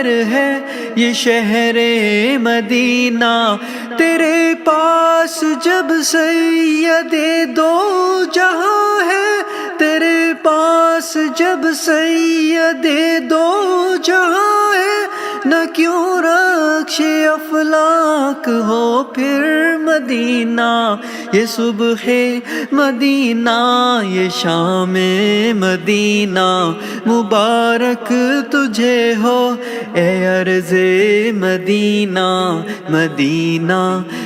شہر ہے یہ شہر مدینہ، تیرے پاس جب سید دو جہاں ہے، تیرے پاس جب سید دو جہاں ہے، نہ کیوں رخش افلاک ہو پھر مدینہ۔ یہ صبح مدینہ یہ شام مدینہ، مبارک تجھے ہو اے عرض مدینہ۔ مدینہ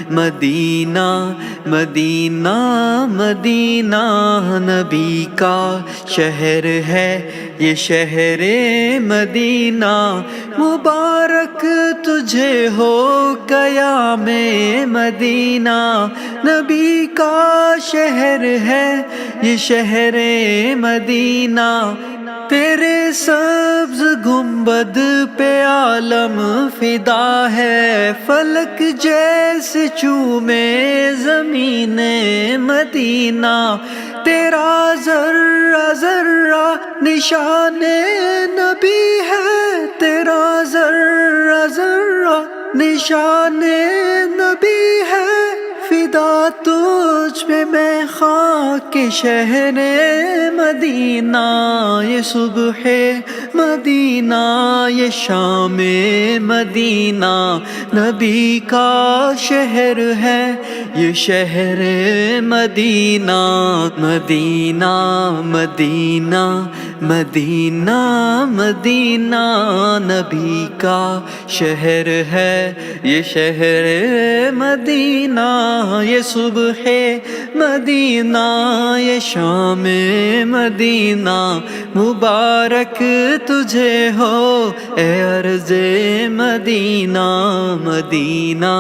مدینہ مدینہ مدینہ نبی کا شہر ہے یہ شہر مدینہ، مبارک تجھے ہو قیام مدینہ۔ نبی کا شہر ہے یہ شہر مدینہ، تیرے سبز گنبد پہ عالم فدا ہے، فلک جیسے چومے زمین مدینہ۔ تیرا ذرہ ذرہ نشان نبی ہے، تیرا ذرہ ذرہ نشان نبی ہے، فدا تجھ پہ میں خاک شہر مدینہ۔ یہ صبح مدینہ یہ شام مدینہ، نبی کا شہر ہے یہ شہر مدینہ۔ مدینہ مدینہ مدینہ مدینہ نبی کا شہر ہے یہ شہر مدینہ۔ یہ صبح مدینہ یہ شام مدینہ، مبارک تجھے ہو اے عرض مدینہ۔ مدینہ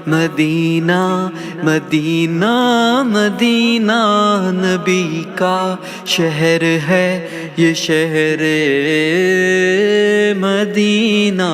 مدینہ مدینہ مدینہ نبی کا شہر ہے یہ شہر مدینہ۔